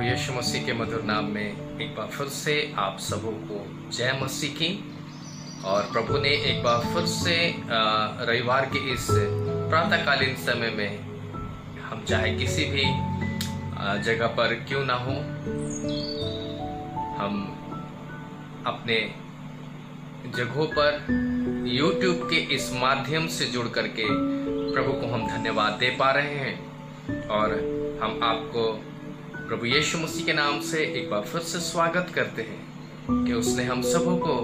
प्रभु यीशु मसीह के मधुर नाम में एक बार फिर से आप सबों को जय मसीह की। और प्रभु ने एक बार फिर से रविवार के इस प्रातःकालीन समय में हम चाहे किसी भी जगह पर क्यों ना हो, हम अपने जगहों पर YouTube के इस माध्यम से जुड़ करके प्रभु को हम धन्यवाद दे पा रहे हैं। और हम आपको प्रभु यीशु मसीह के नाम से एक बार फिर से स्वागत करते हैं कि उसने हम सबों को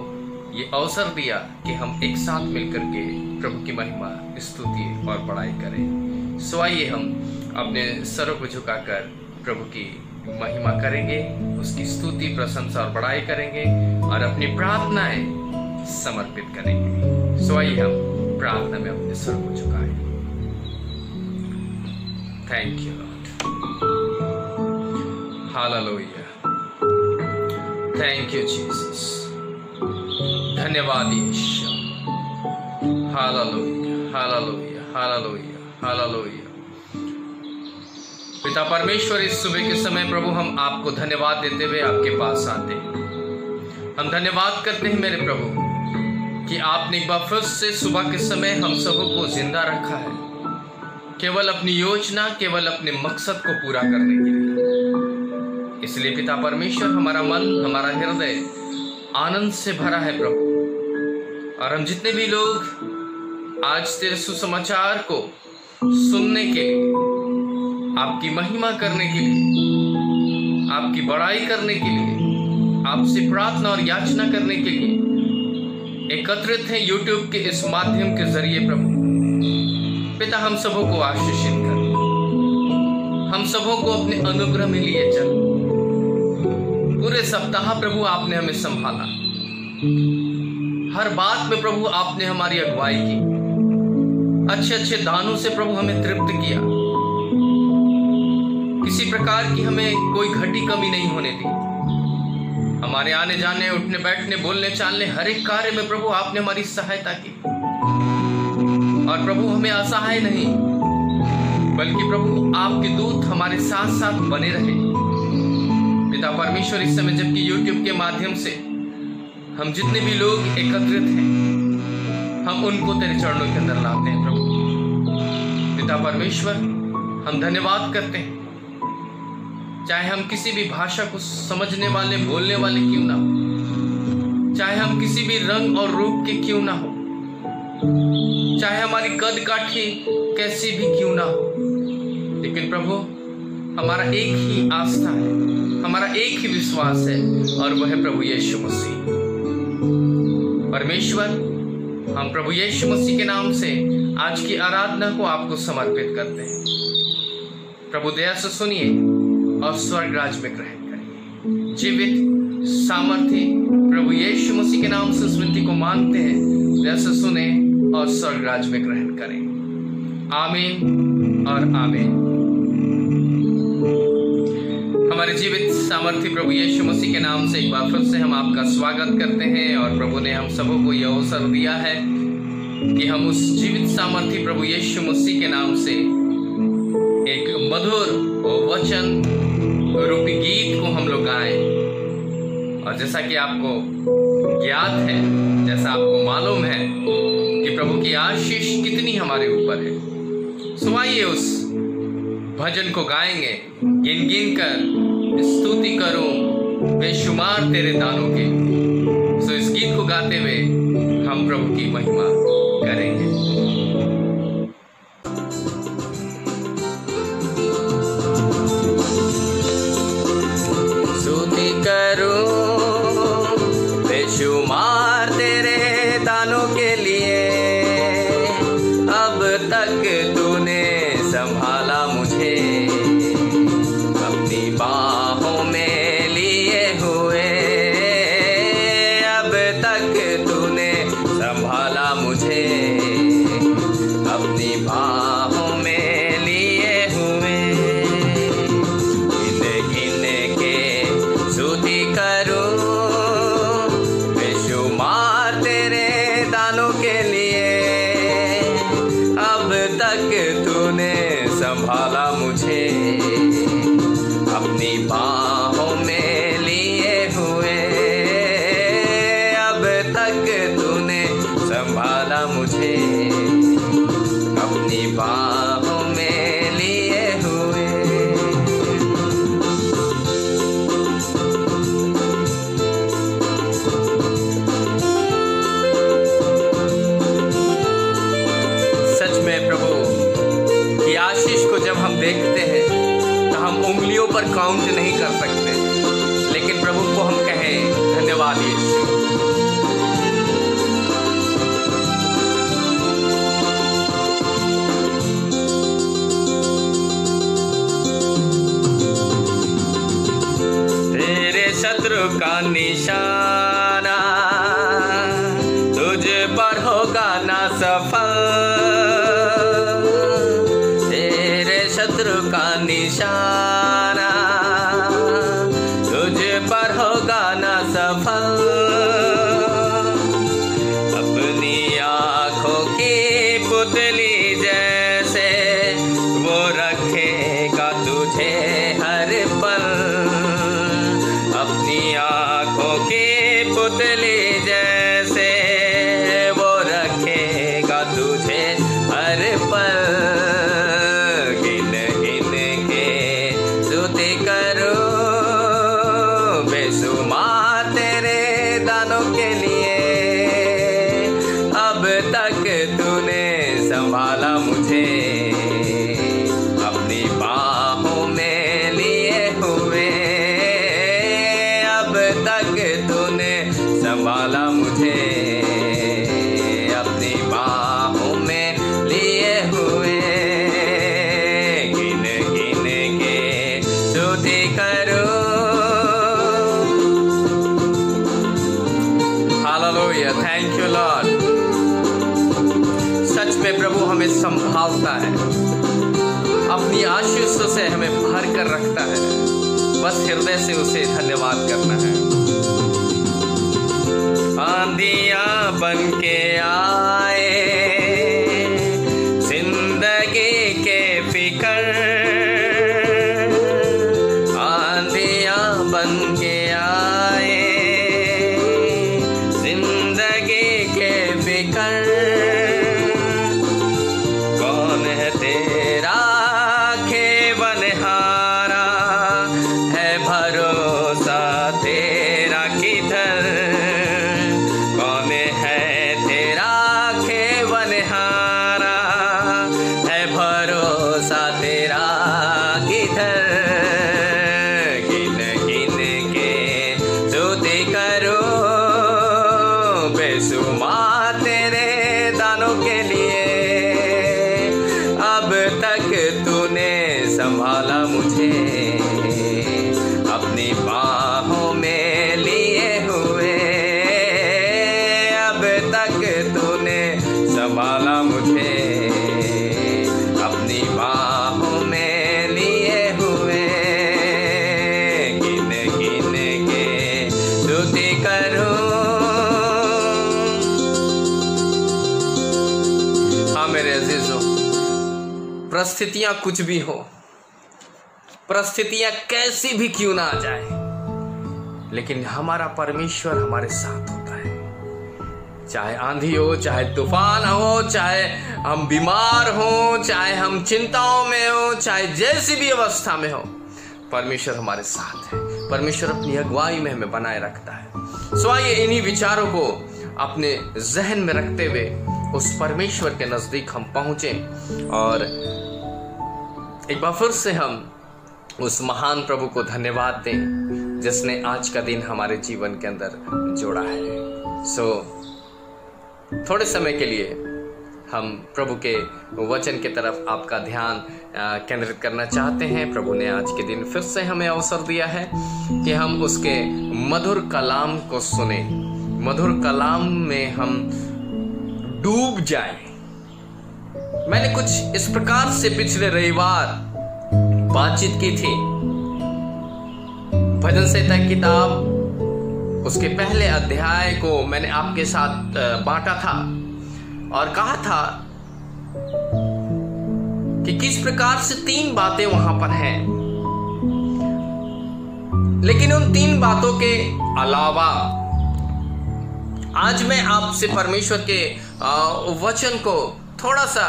ये अवसर दिया कि हम एक साथ मिलकर के प्रभु की महिमा, स्तुति और बड़ाई करें। सो आइए हम अपने सरों को झुकाकर प्रभु की महिमा करेंगे, उसकी स्तुति, प्रशंसा और बड़ाई करेंगे और अपनी प्रार्थनाएं समर्पित करेंगे। सो आइए हम प्रार्थना में अपने सरों को झुकाएं। Thank you lord, hallelujah, thank you Jesus, धन्यवाद यीशु, हालेलुया, हालेलुया, हालेलुया, हालेलुया। पिता परमेश्वर, इस सुबह के समय प्रभु हम आपको धन्यवाद देते हुए आपके पास आते हैं। हम धन्यवाद करते हैं मेरे प्रभु कि आपने एक बार फिर से सुबह के समय हम सबों को जिंदा रखा है, केवल अपनी योजना, केवल अपने मकसद को पूरा करने के लिए। इसलिए पिता परमेश्वर, हमारा मन, हमारा हृदय आनंद से भरा है प्रभु। और हम जितने भी लोग आज तेरे सुसमाचार को सुनने के लिए, आपकी महिमा करने के लिए, आपकी बड़ाई करने के लिए, आपसे प्रार्थना और याचना करने के लिए एकत्रित हैं YouTube के इस माध्यम के जरिए प्रभु, पिता हम सबों को आशीषित कर, हम सबों को अपने अनुग्रह में लिए चल। पूरे सप्ताह प्रभु आपने हमें संभाला, हर बात में प्रभु आपने हमारी अगुवाई की, अच्छे अच्छे दानों से प्रभु हमें तृप्त किया, किसी प्रकार की हमें कोई घटी कमी नहीं होने दी। हमारे आने जाने, उठने बैठने, बोलने चालने, हर एक कार्य में प्रभु आपने हमारी सहायता की। और प्रभु हमें असहाय नहीं, बल्कि प्रभु आपके दूत हमारे साथ साथ बने रहे। पिता परमेश्वर, इस समय जबकि YouTube के माध्यम से हम जितने भी लोग एकत्रित हैं, हम उनको तेरे चरणों के अंदर लाते हैं प्रभु। पिता परमेश्वर, हम धन्यवाद करते हैं, चाहे हम किसी भी भाषा को समझने वाले, बोलने वाले क्यों ना हो, चाहे हम किसी भी रंग और रूप के क्यों ना हो, चाहे हमारी कद काठी कैसी भी क्यों ना हो, लेकिन प्रभु हमारा एक ही आस्था है, हमारा एक ही विश्वास है, और वह है प्रभु यीशु मसीह। परमेश्वर, हम प्रभु यीशु मसीह के नाम से आज की आराधना को आपको समर्पित करते हैं। प्रभु दया से सुनिए और स्वर्ग राज में ग्रहण करिए। जीवित सामर्थ्य प्रभु यीशु मसीह के नाम से इस विनती को मांगते हैं, दया से सुने और स्वर्ग राज में ग्रहण करें। आमीन और आमीन। हमारे जीवित सामर्थ्य प्रभु यीशु मसीह के नाम से एक बार फिर से हम आपका स्वागत करते हैं। और प्रभु ने हम सबों को यह अवसर दिया है कि हम उस जीवित सामर्थ्य प्रभु यीशु मसीह के नाम से एक मधुर वचन रूपी गीत को हम लोग गाएं। और जैसा कि आपको ज्ञात है, जैसा आपको मालूम है कि प्रभु की आशीष कितनी हमारे ऊपर है, सो आइए उस भजन को गाएंगे। गिन गिन कर स्तुति करूं बेशुमार तेरे दानों के। सो इस गीत को गाते हुए हम प्रभु की महिमा करेंगे। स्तुति करूं बेशुमार तेरे दानों के लिए, अब तक तूने संभाला मुझे, अपनी बाहों में लिए हुए, अब तक तूने संभाला मुझे, अपनी बाहों में लिए हुए। गिन गिन के स्तुति करूं बेशुमार तेरे दानों के लिए, अब तक तूने संभाला मुझे, अपनी बात बाहों में लिए हुए। सच में प्रभु की आशीष को जब हम देखते हैं तो हम उंगलियों पर काउंट नहीं कर सकते, लेकिन प्रभु को हम कहें धन्यवाद यीशु। तेरे शत्रु का निशाना तुझ पर होगा ना सफल, तेरे शत्रु का निशाना तुझ पर होगा ना सफल। अपनी आँखों की पुतली जैसे वो रखेगा तुझे हर पल, अपनी आँखों की पुतली जैसे वो रखेगा तुझे हर पल। गिन गिन के स्तुति करो बेशुमार तेरे दानों के लिए, अब तक तूने संभाला मुझे अपनी बाहों में लिए हुए, अब तक तूने संभाला मुझे अपनी बाहों में लिए हुए। गिन गिन के स्तुति करो। Hallelujah, thank you lord. सच में प्रभु हमें संभालता है, अपनी आशीषों से हमें भर कर रखता है, बस हृदय से उसे धन्यवाद करना है। आंधियां बन के आए जिंदगी के फिकर, आंधियां बन के आए जिंदगी के फिकर, कौन है तेरा खेवनहारा, है भरोसा तेरा किधर, कौन है तेरा खेवनहारा, है भरोसा तेरा किधर। गिन गिन के स्तुति करो बेशुमार तेरे दानों के लिए, अब तक तूने संभाला मुझे अपनी बाहों में लिए हुए, अब तक तूने संभाला मुझे अपनी बाहों में लिए हुए। गिन गिन के स्तुति करो। हाँ मेरे अजीजों, परिस्थितियां कुछ भी हो, परिस्थितियां कैसी भी क्यों ना आ जाए, लेकिन हमारा परमेश्वर हमारे साथ होता है। चाहे आंधी हो, चाहे तूफान हो, चाहे हम बीमार हो, चाहे हम चिंताओं में हो, चाहे जैसी भी अवस्था में हो, परमेश्वर हमारे साथ है। परमेश्वर अपनी अगुवाई में हमें बनाए रखता है। सो आइए इन्हीं विचारों को अपने जहन में रखते हुए उस परमेश्वर के नजदीक हम पहुंचे और एक बार फिर से हम उस महान प्रभु को धन्यवाद दें जिसने आज का दिन हमारे जीवन के अंदर जोड़ा है। सो थोड़े समय के लिए हम प्रभु के वचन की तरफ आपका ध्यान केंद्रित करना चाहते हैं। प्रभु ने आज के दिन फिर से हमें अवसर दिया है कि हम उसके मधुर कलाम को सुने, मधुर कलाम में हम डूब जाएं। मैंने कुछ इस प्रकार से पिछले रविवार बातचीत की थी। भजन संहिता किताब उसके पहले अध्याय को मैंने आपके साथ बांटा था और कहा था कि किस प्रकार से 3 बातें वहां पर हैं, लेकिन उन 3 बातों के अलावा आज मैं आपसे परमेश्वर के वचन को थोड़ा सा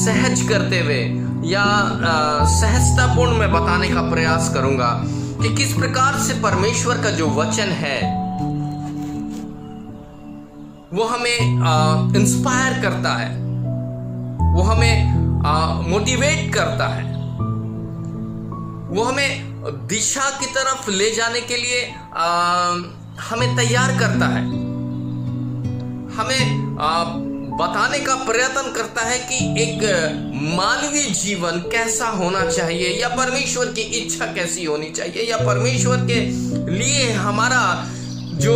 सहज करते हुए या सहजतापूर्ण मैं बताने का प्रयास करूंगा कि किस प्रकार से परमेश्वर का जो वचन है वो हमें इंस्पायर करता है, वो हमें मोटिवेट करता है, वो हमें दिशा की तरफ ले जाने के लिए हमें तैयार करता है, हमें बताने का प्रयत्न करता है कि एक मानवीय जीवन कैसा होना चाहिए, या परमेश्वर की इच्छा कैसी होनी चाहिए, या परमेश्वर के लिए हमारा जो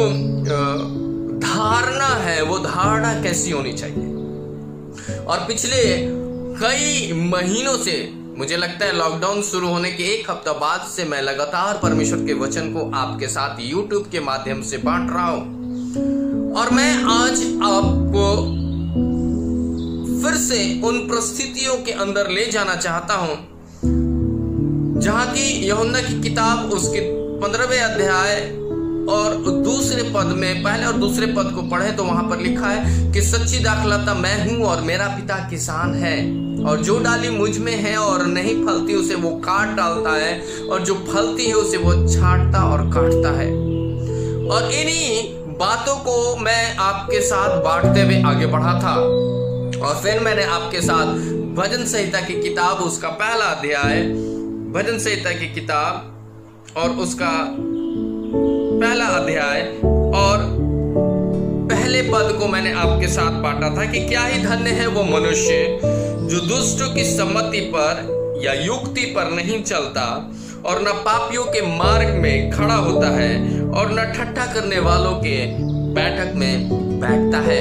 धारणा है वो धारणा कैसी होनी चाहिए। और पिछले कई महीनों से, मुझे लगता है लॉकडाउन शुरू होने के एक हफ्ता बाद से, मैं लगातार परमेश्वर के वचन को आपके साथ YouTube के माध्यम से बांट रहा हूं। और मैं आज आपको फिर से उन परिस्थितियों के अंदर ले जाना चाहता हूं जहां की यूहन्ना की किताब उसके 15वें अध्याय और दूसरे पद में, पहले और दूसरे पद को पढ़े तो वहां पर लिखा है कि सच्ची दाखलता मैं हूं और मेरा पिता किसान है, और जो डाली मुझ में है और नहीं फलती उसे वो काट डालता है, और जो फलती है उसे वो छांटता और काटता है। और इन्हीं बातों को मैं आपके साथ बांटते हुए आगे बढ़ा था। और फिर मैंने आपके साथ भजन संहिता की किताब उसका पहला अध्याय, भजन संहिता की किताब और उसका पहला अध्याय और पहले पद को मैंने आपके साथ बांटा था कि क्या ही धन्य है वो मनुष्य जो दुष्टों की सम्मति पर या युक्ति पर नहीं चलता, और न पापियों के मार्ग में खड़ा होता है, और न ठट्ठा करने वालों के बैठक में बैठता है।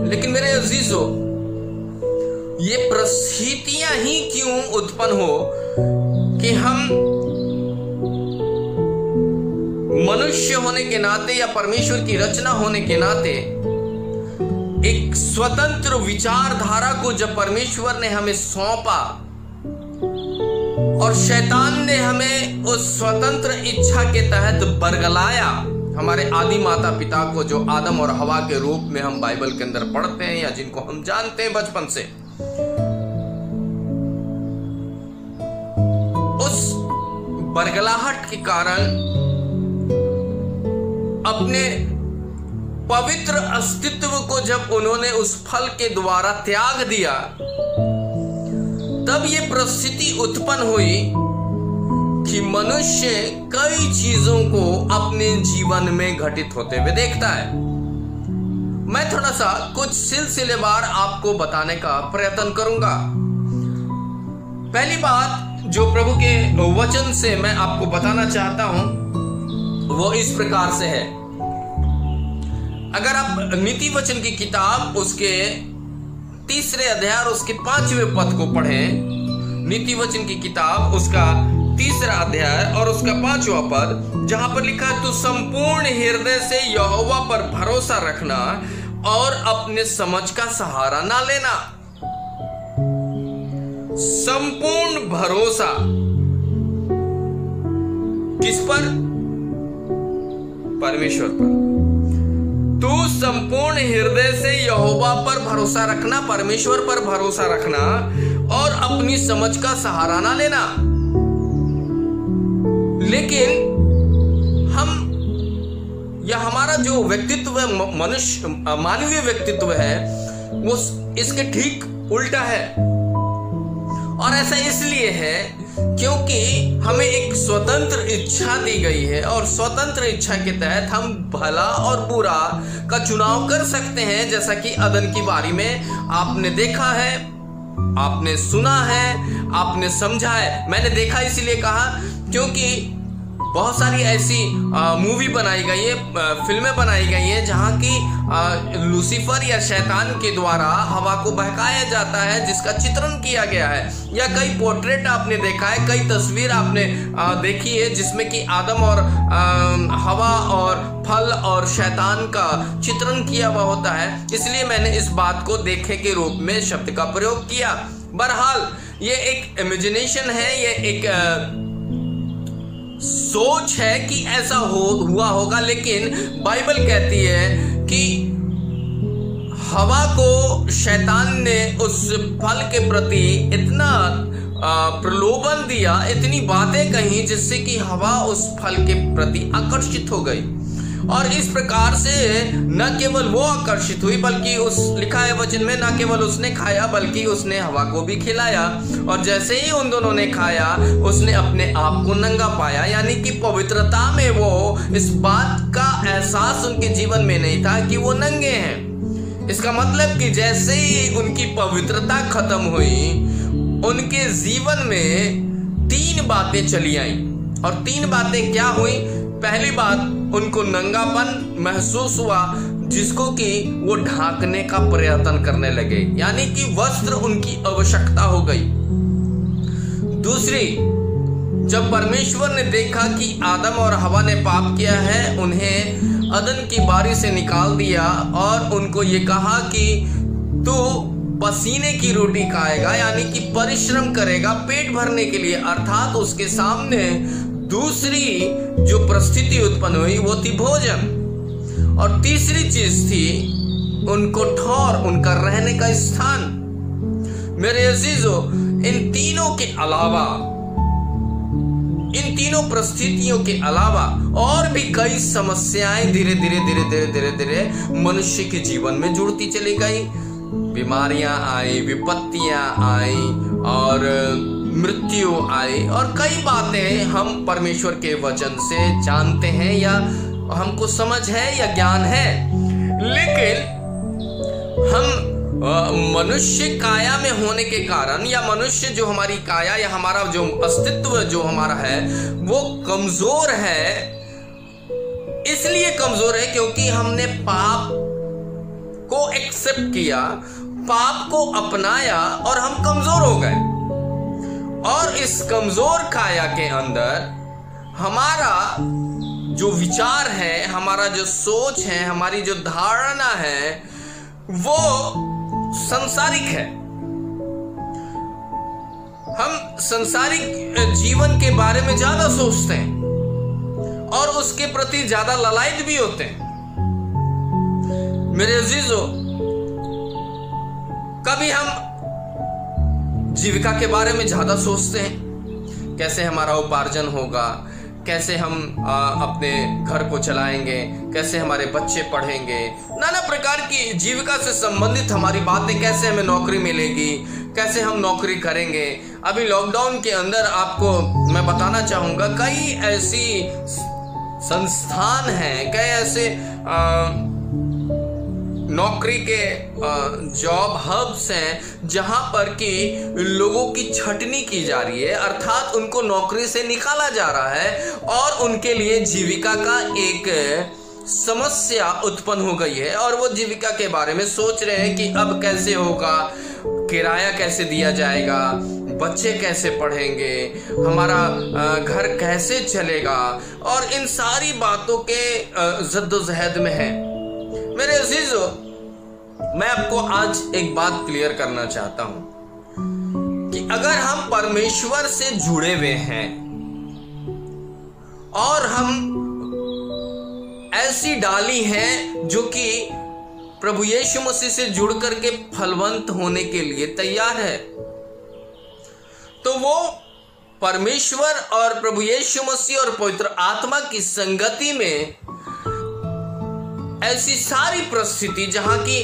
लेकिन मेरे अजीजों, ये परिस्थितियां ही क्यों उत्पन्न हो कि हम मनुष्य होने के नाते या परमेश्वर की रचना होने के नाते एक स्वतंत्र विचारधारा को जब परमेश्वर ने हमें सौंपा और शैतान ने हमें उस स्वतंत्र इच्छा के तहत बरगलाया, हमारे आदि माता पिता को जो आदम और हवा के रूप में हम बाइबल के अंदर पढ़ते हैं या जिनको हम जानते हैं बचपन से, उस बरगलाहट के कारण अपने पवित्र अस्तित्व को जब उन्होंने उस फल के द्वारा त्याग दिया, तब ये परिस्थिति उत्पन्न हुई कि मनुष्य कई चीजों को अपने जीवन में घटित होते हुए देखता है। मैं थोड़ा सा कुछ सिलसिलेवार आपको बताने का प्रयत्न करूंगा। पहली बात जो प्रभु के वचन से मैं आपको बताना चाहता हूं वो इस प्रकार से है। अगर आप नीति वचन की किताब उसके 3 अध्याय और उसके 5वें पद को पढ़ें, नीति वचन की किताब उसका 3 अध्याय और उसका 5वां पद, जहां पर लिखा है तू संपूर्ण हृदय से यहोवा पर भरोसा रखना और अपने समझ का सहारा ना लेना। संपूर्ण भरोसा किस पर? परमेश्वर पर। तू संपूर्ण हृदय से यहोवा पर भरोसा रखना, परमेश्वर पर भरोसा रखना और अपनी समझ का सहारा ना लेना। लेकिन हम या हमारा जो व्यक्तित्व है, मनुष्य मानवीय व्यक्तित्व है, वो इसके ठीक उल्टा है। और ऐसा इसलिए है क्योंकि हमें एक स्वतंत्र इच्छा दी गई है, और स्वतंत्र इच्छा के तहत हम भला और बुरा का चुनाव कर सकते हैं। जैसा कि अदन की बारी में आपने देखा है, आपने सुना है, आपने समझा है। मैंने देखा इसलिए कहा क्योंकि बहुत सारी ऐसी मूवी बनाई गई है, फिल्में बनाई गई है जहां की लूसीफर या शैतान के द्वारा हवा को बहकाया जाता है, जिसका चित्रण किया गया है। या कई पोर्ट्रेट आपने देखा है, कई तस्वीर आपने देखी है जिसमें कि आदम और हवा और फल और शैतान का चित्रण किया हुआ होता है। इसलिए मैंने इस बात को देखे के रूप में शब्द का प्रयोग किया। बहरहाल ये एक इमेजिनेशन है, ये एक सोच है कि ऐसा हुआ होगा, लेकिन बाइबल कहती है कि हवा को शैतान ने उस फल के प्रति इतना प्रलोभन दिया, इतनी बातें कही, जिससे कि हवा उस फल के प्रति आकर्षित हो गई। और इस प्रकार से न केवल वो आकर्षित हुई, बल्कि उस लिखा है वचन में, न केवल उसने खाया बल्कि उसने हवा को भी खिलाया। और जैसे ही उन दोनों ने खाया, उसने अपने आप को नंगा पाया। यानी कि पवित्रता में वो इस बात का एहसास उनके जीवन में नहीं था कि वो नंगे हैं। इसका मतलब कि जैसे ही उनकी पवित्रता खत्म हुई, उनके जीवन में 3 बातें चली आई। और 3 बातें क्या हुई? पहली बात, उनको नंगापन महसूस हुआ, जिसको कि वो ढांकने का प्रयत्न करने लगे, यानी कि वस्त्र उनकी आवश्यकता हो गई। दूसरी, जब परमेश्वर ने देखा कि आदम और हवा ने पाप किया है, उन्हें अदन की बारी से निकाल दिया और उनको ये कहा कि तू पसीने की रोटी खाएगा, यानी कि परिश्रम करेगा पेट भरने के लिए। अर्थात उसके सामने दूसरी जो परिस्थिति उत्पन्न हुई वो थी भोजन। और तीसरी चीज थी उनको ठौर, उनका रहने का स्थान। मेरे अजीजों, इन तीनों परिस्थितियों के अलावा और भी कई समस्याएं धीरे धीरे मनुष्य के जीवन में जुड़ती चली गई। बीमारियां आई, विपत्तियां आई और मृत्यु आई, और कई बातें हम परमेश्वर के वचन से जानते हैं या हमको समझ है या ज्ञान है। लेकिन हम मनुष्य काया में होने के कारण, या मनुष्य जो हमारी काया या हमारा जो अस्तित्व जो हमारा है वो कमजोर है। इसलिए कमजोर है क्योंकि हमने पाप को एक्सेप्ट किया, पाप को अपनाया और हम कमजोर हो गए। और इस कमजोर काया के अंदर हमारा जो विचार है, हमारा जो सोच है, हमारी जो धारणा है वो संसारिक है। हम संसारिक जीवन के बारे में ज्यादा सोचते हैं और उसके प्रति ज्यादा ललायत भी होते हैं। मेरे अजीजों, कभी हम जीविका के बारे में ज्यादा सोचते हैं, कैसे हमारा उपार्जन होगा, कैसे हम अपने घर को चलाएंगे, कैसे हमारे बच्चे पढ़ेंगे, नाना प्रकार की जीविका से संबंधित हमारी बातें, कैसे हमें नौकरी मिलेगी, कैसे हम नौकरी करेंगे। अभी लॉकडाउन के अंदर आपको मैं बताना चाहूंगा, कई ऐसी संस्थान हैं, कई ऐसे नौकरी के जॉब हब्स हैं जहां पर कि लोगों की छटनी की जा रही है, अर्थात उनको नौकरी से निकाला जा रहा है और उनके लिए जीविका का एक समस्या उत्पन्न हो गई है। और वो जीविका के बारे में सोच रहे हैं कि अब कैसे होगा, किराया कैसे दिया जाएगा, बच्चे कैसे पढ़ेंगे, हमारा घर कैसे चलेगा, और इन सारी बातों के जद्दोजहद में है। मेरे अजीजों, मैं आपको आज एक बात क्लियर करना चाहता हूं कि अगर हम परमेश्वर से जुड़े हुए हैं और हम ऐसी डाली हैं जो कि प्रभु यीशु मसीह से जुड़ करके फलवंत होने के लिए तैयार है, तो वो परमेश्वर और प्रभु यीशु मसीह और पवित्र आत्मा की संगति में ऐसी सारी परिस्थिति जहां की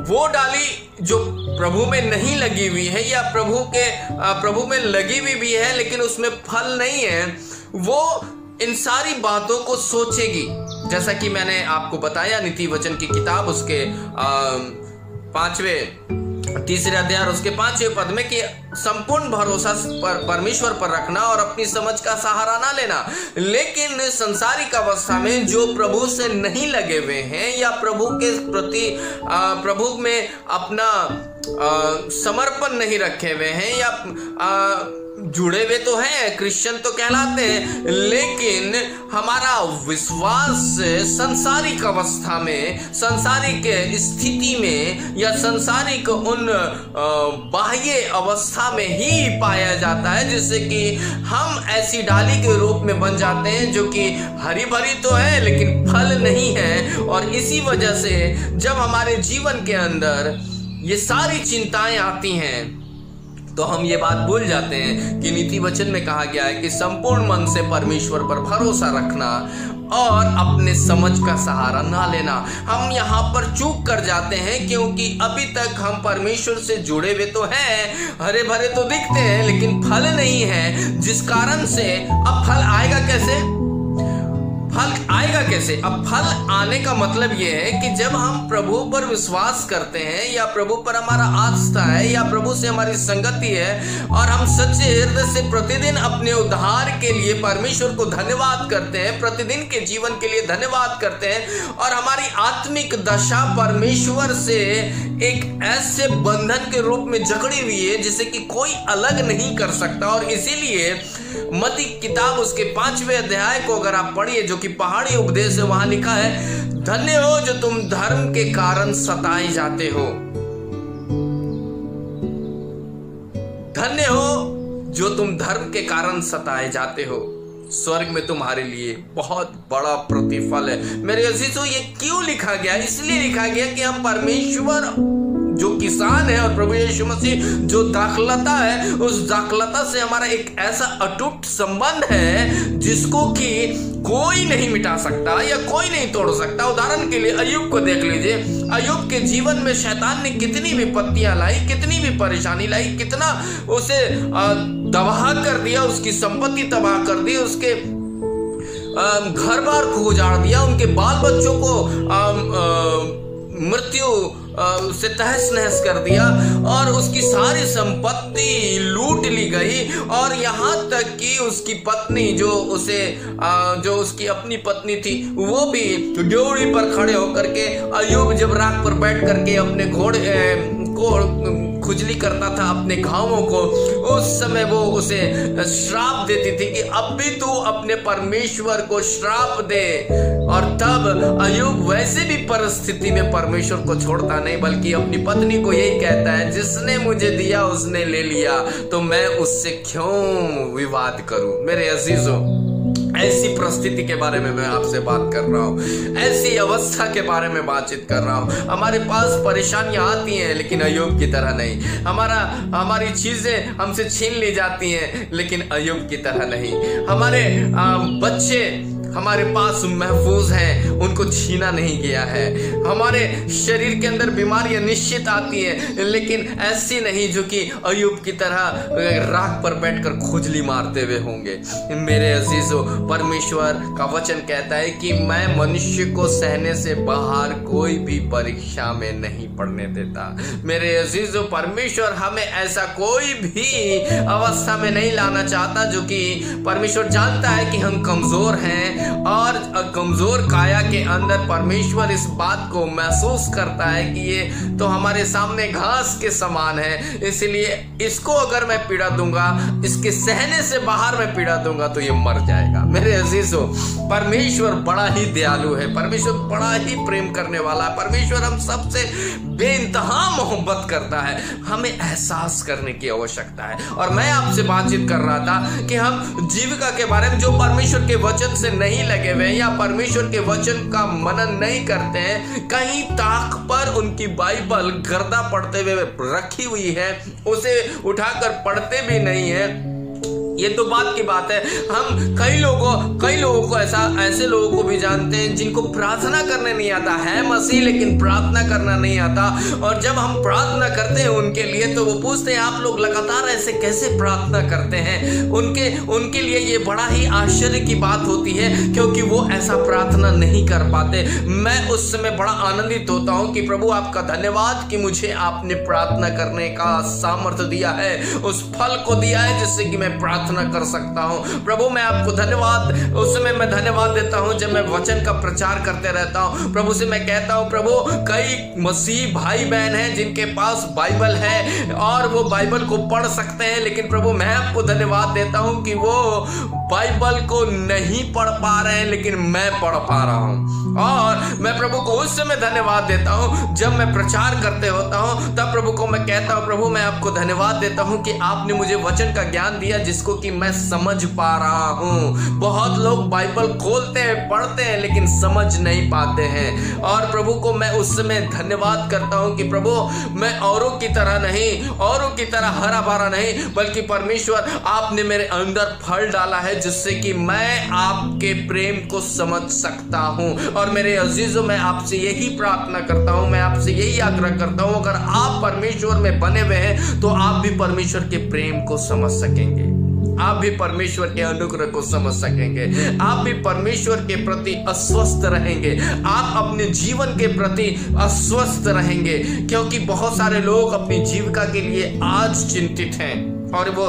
वो डाली जो प्रभु में नहीं लगी हुई है या प्रभु में लगी हुई भी है लेकिन उसमें फल नहीं है, वो इन सारी बातों को सोचेगी। जैसा कि मैंने आपको बताया नीति वचन की किताब उसके 3 अध्याय और उसके 5वें पद में कि संपूर्ण भरोसा परमेश्वर पर रखना और अपनी समझ का सहारा ना लेना। लेकिन संसारिक अवस्था में जो प्रभु से नहीं लगे हुए हैं या प्रभु के प्रति प्रभु में अपना समर्पण नहीं रखे हुए हैं या जुड़े हुए तो हैं, क्रिश्चियन तो कहलाते हैं, लेकिन हमारा विश्वास संसारिक अवस्था में, संसारिक स्थिति में या संसारिक उन बाह्य अवस्था में ही पाया जाता है, जिससे कि हम ऐसी डाली के रूप में बन जाते हैं जो कि हरी भरी तो है लेकिन फल नहीं है। और इसी वजह से जब हमारे जीवन के अंदर ये सारी चिंताएं आती हैं तो हम ये बात भूल जाते हैं कि नीति वचन में कहा गया है कि संपूर्ण मन से परमेश्वर पर भरोसा रखना और अपने समझ का सहारा ना लेना। हम यहाँ पर चूक कर जाते हैं क्योंकि अभी तक हम परमेश्वर से जुड़े हुए तो हैं, हरे भरे तो दिखते हैं, लेकिन फल नहीं है, जिस कारण से अब फल आएगा कैसे? फल आएगा कैसे? अब फल आने का मतलब यह है कि जब हम प्रभु पर विश्वास करते हैं या प्रभु पर हमारा आस्था है या प्रभु से हमारी संगति है और हम सच्चे हृदय से प्रतिदिन अपने उद्धार के लिए परमेश्वर को धन्यवाद करते हैं, प्रतिदिन के जीवन के लिए धन्यवाद करते हैं और हमारी आत्मिक दशा परमेश्वर से एक ऐसे बंधन के रूप में जकड़ी हुई है जिसे कि कोई अलग नहीं कर सकता। और इसीलिए मत्ती किताब उसके 5वें अध्याय को अगर आप पढ़िए, जो कि पहाड़ी उपदेश है, वहां लिखा है, धन्य हो जो तुम धर्म के कारण सताए जाते हो, धन्य हो जो तुम धर्म के कारण सताए जाते हो, स्वर्ग में तुम्हारे लिए बहुत बड़ा प्रतिफल है। मेरे अजीजों, ये क्यों लिखा गया? इसलिए लिखा गया कि हम परमेश्वर जो किसान है और प्रभु यीशु मसीह जो दाखलता है, उस दाखलता से हमारा एक ऐसा अटूट संबंध है जिसको कि कोई नहीं मिटा सकता या कोई नहीं तोड़ सकता। उदाहरण के लिए अय्यूब को देख लीजिए। अय्यूब के जीवन में शैतान ने कितनी विपत्तियां लाई, कितनी भी परेशानी लाई, कितना उसे तबाह कर दिया, उसकी संपत्ति तबाह कर दी, उसके घर बार को उजाड़ दिया, उनके बाल बच्चों को मृत्यु से तहस नहस कर दिया और उसकी सारी संपत्ति लूट ली गई। और यहाँ तक कि उसकी पत्नी जो उसकी अपनी पत्नी थी, वो भी ड्योढ़ी पर खड़े होकर के अय्यूब जब राख पर बैठ करके अपने घोड़े को खुजली करता था, अपने घावों को, उस समय वो उसे श्राप देती थी कि अब भी तू अपने परमेश्वर को श्राप दे। और तब अय्यूब वैसे भी परिस्थिति में परमेश्वर को छोड़ता नहीं, बल्कि अपनी पत्नी को यही कहता है, जिसने मुझे दिया उसने ले लिया, तो मैं उससे क्यों विवाद करूं। मेरे अजीजों, ऐसी परिस्थिति के बारे में मैं आपसे बात कर रहा हूँ, ऐसी अवस्था के बारे में बातचीत कर रहा हूँ। हमारे पास परेशानियां आती हैं लेकिन अय्यूब की तरह नहीं, हमारी चीजें हमसे छीन ली जाती हैं लेकिन अय्यूब की तरह नहीं। हमारे बच्चे हमारे पास महफूज हैं, उनको छीना नहीं गया है। हमारे शरीर के अंदर बीमारियां निश्चित आती हैं, लेकिन ऐसी नहीं जो कि अय्यूब की तरह राख पर बैठकर खुजली मारते हुए होंगे। मेरे अजीजों, परमेश्वर का वचन कहता है कि मैं मनुष्य को सहने से बाहर कोई भी परीक्षा में नहीं पड़ने देता। मेरे अजीजों, परमेश्वर हमें ऐसा कोई भी अवस्था में नहीं लाना चाहता जो कि परमेश्वर जानता है कि हम कमजोर हैं और कमजोर काया के अंदर परमेश्वर इस बात को महसूस करता है कि ये तो हमारे सामने घास के समान है, इसलिए इसको अगर मैं पीड़ा दूंगा, इसके सहने से बाहर मैं पीड़ा दूंगा तो ये मर जाएगा। मेरे अजीजों, परमेश्वर बड़ा ही दयालु है, परमेश्वर बड़ा ही प्रेम करने वाला है, परमेश्वर हम सबसे बेइंतहा मोहब्बत करता है। हमें एहसास करने की आवश्यकता है। और मैं आपसे बातचीत कर रहा था कि हम जीविका के बारे में जो परमेश्वर के वचन से नहीं लगे हुए या परमेश्वर के वचन का मनन नहीं करते हैं, कहीं ताक पर उनकी बाइबल गर्दा पढ़ते हुए रखी हुई है, उसे उठाकर पढ़ते भी नहीं है। ये तो बात की बात है। हम कई लोगों को ऐसे लोगों को भी जानते हैं जिनको प्रार्थना करने नहीं आता है, मसीह लेकिन प्रार्थना करना नहीं आता। और जब हम प्रार्थना करते हैं उनके लिए तो वो पूछते हैं, आप लोग लगातार ऐसे कैसे प्रार्थना करते हैं? उनके लिए ये बड़ा ही आश्चर्य की बात होती है, क्योंकि वो ऐसा प्रार्थना नहीं कर पाते। मैं उस समय बड़ा आनंदित होता हूँ कि प्रभु आपका धन्यवाद कि मुझे आपने प्रार्थना करने का सामर्थ्य दिया है, उस फल को दिया है जिससे कि मैं प्रार्थना प्रार्थना कर सकता हूँ। प्रभु मैं आपको धन्यवाद, उस समय मैं धन्यवाद देता हूँ जब मैं वचन का प्रचार करते रहता हूँ। प्रभु से मैं कहता हूँ प्रभु कई मसीह भाई बहन हैं जिनके पास बाइबल है और वो बाइबल को पढ़ सकते हैं, लेकिन प्रभु मैं आपको धन्यवाद देता हूँ कि वो बाइबल को नहीं पढ़ पा रहे हैं, लेकिन मैं पढ़ पा रहा हूँ। और मैं प्रभु को उस समय धन्यवाद देता हूँ जब मैं प्रचार करते होता हूँ, तब प्रभु को मैं कहता हूँ प्रभु मैं आपको धन्यवाद देता हूँ कि आपने मुझे वचन का ज्ञान दिया जिसको कि मैं समझ पा रहा हूँ। बहुत लोग बाइबल खोलते हैं, पढ़ते हैं, लेकिन समझ नहीं पाते हैं। और प्रभु को मैं उस समय धन्यवाद करता हूँ कि प्रभु मैं औरों की तरह नहीं, औरों की तरह हरा भरा नहीं, बल्कि परमेश्वर आपने मेरे अंदर फल डाला है जिससे कि मैं आपके प्रेम को समझ सकता हूँ। और मेरे अजीजों मैं आपसे यही प्रार्थना करता हूँ, मैं आपसे यही आग्रह करता हूँ, अगर आप परमेश्वर में बने हुए हैं तो आप भी परमेश्वर के प्रेम को समझ सकेंगे, आप भी परमेश्वर के अनुग्रह को समझ सकेंगे, आप भी परमेश्वर के प्रति अस्वस्थ रहेंगे, आप अपने जीवन के प्रति अस्वस्थ रहेंगे। क्योंकि बहुत सारे लोग अपनी जीविका के लिए आज चिंतित हैं और वो